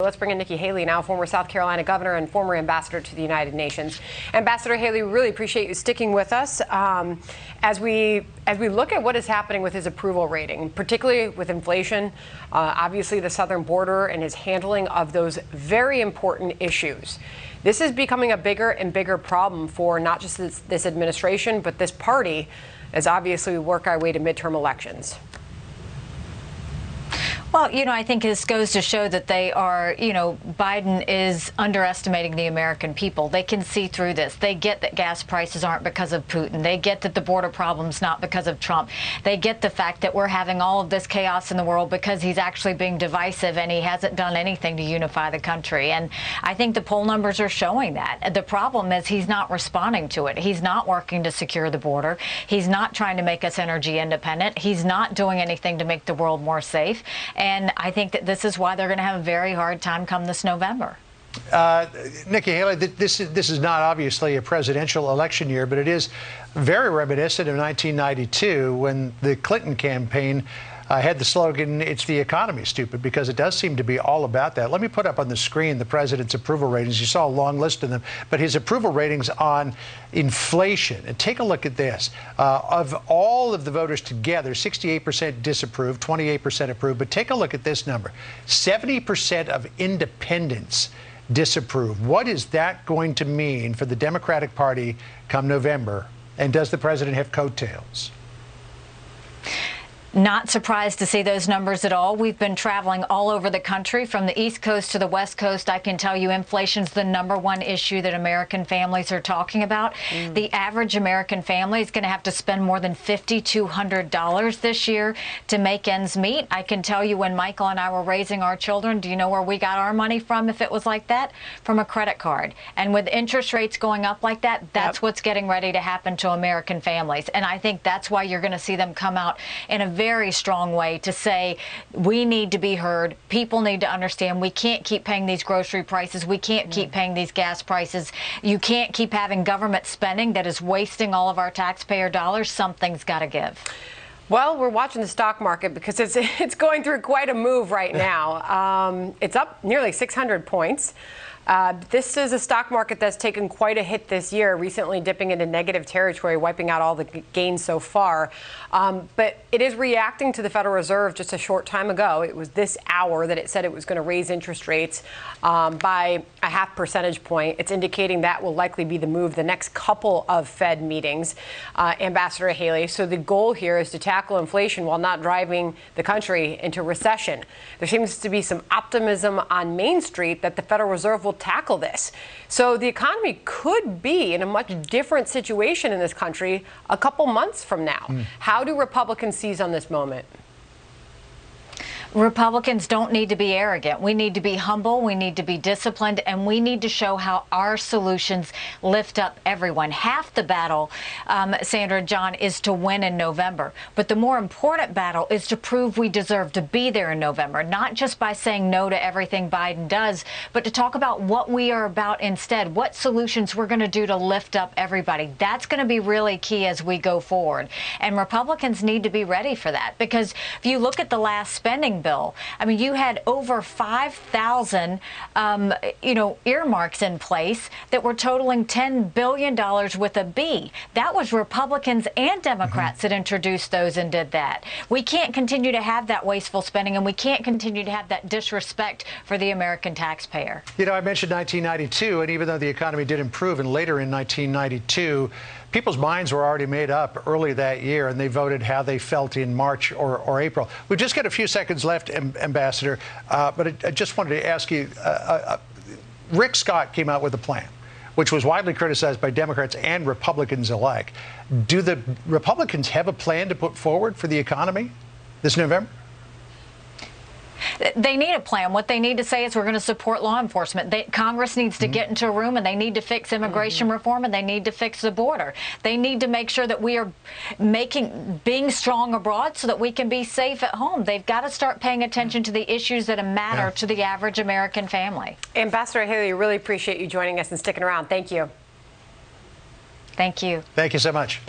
Let's bring in Nikki Haley now, former South Carolina governor and former ambassador to the United Nations. Ambassador Haley, we really appreciate you sticking with us as we look at what is happening with his approval rating, particularly with inflation, obviously the southern border and his handling of those very important issues. This is becoming a bigger and bigger problem for not just this administration, but this party, as obviously we work our way to midterm elections. Well, I think this goes to show that they are, Biden is underestimating the American people. They can see through this. They get that gas prices aren't because of Putin. They get that the border problem's not because of Trump. They get the fact that we're having all of this chaos in the world because he's actually being divisive and he hasn't done anything to unify the country. And I think the poll numbers are showing that. The problem is he's not responding to it. He's not working to secure the border. He's not trying to make us energy independent. He's not doing anything to make the world more safe. And I think that this is why they're going to have a very hard time come this November. Nikki Haley, this is not obviously a presidential election year, but it is very reminiscent of 1992 when the Clinton campaign had the slogan, "It's the economy, stupid," because it does seem to be all about that. Let me put up on the screen the president's approval ratings. You saw a long list of them, but his approval ratings on inflation. And take a look at this. Of all of the voters together, 68% disapprove, 28% approve. But take a look at this number. 70% of independents disapprove. What is that going to mean for the Democratic Party come November? And does the president have coattails? Not surprised to see those numbers at all. We've been traveling all over the country from the East Coast to the West Coast. I can tell you inflation's the #1 issue that American families are talking about. The average American family is going to have to spend more than $5,200 this year to make ends meet. I can tell you when Michael and I were raising our children, do you know where we got our money from if it was like that? From a credit card. And with interest rates going up like that, that's what's getting ready to happen to American families. And I think that's why you're going to see them come out in a very strong way to say we need to be heard. People need to understand we can't keep paying these grocery prices. We can't keep paying these gas prices. You can't keep having government spending that is wasting all of our taxpayer dollars. Something's got to give. Well, we're watching the stock market because it's going through quite a move right now. It's up nearly 600 points. This is a stock market that's taken quite a hit this year, recently dipping into negative territory, wiping out all the gains so far. But it is reacting to the Federal Reserve just a short time ago. It was this hour that it said it was going to raise interest rates by a half percentage point. It's indicating that will likely be the move the next couple of Fed meetings, Ambassador Haley. So the goal here is to tackle inflation while not driving the country into recession. There seems to be some optimism on Main Street that the Federal Reserve will tackle this. So the economy could be in a much different situation in this country a couple months from now. How do Republicans seize on this moment? Republicans don't need to be arrogant. We need to be humble. We need to be disciplined, and we need to show how our solutions lift up everyone. Half the battle, Sandra and John, is to win in November. But the more important battle is to prove we deserve to be there in November, not just by saying no to everything Biden does, but to talk about what we are about instead, what solutions we're going to do to lift up everybody. That's going to be really key as we go forward. And Republicans need to be ready for that, because if you look at the last spending bill, I mean, you had over 5,000, earmarks in place that were totaling $10 billion with a B. That was Republicans and Democrats that introduced those and did that. We can't continue to have that wasteful spending, and we can't continue to have that disrespect for the American taxpayer. I mentioned 1992, and even though the economy did improve, and later in 1992, people's minds were already made up early that year, and they voted how they felt in March or April. We've just got a few seconds left, Ambassador, but I just wanted to ask you, Rick Scott came out with a plan, which was widely criticized by Democrats and Republicans alike. Do the Republicans have a plan to put forward for the economy this November? They need a plan. What they need to say is we're going to support law enforcement. Congress needs to get into a room, and they need to fix immigration reform, and they need to fix the border. They need to make sure that we are being strong abroad so that we can be safe at home. They've got to start paying attention to the issues that matter to the average American family. Ambassador Haley, really appreciate you joining us and sticking around. Thank you. Thank you. Thank you so much.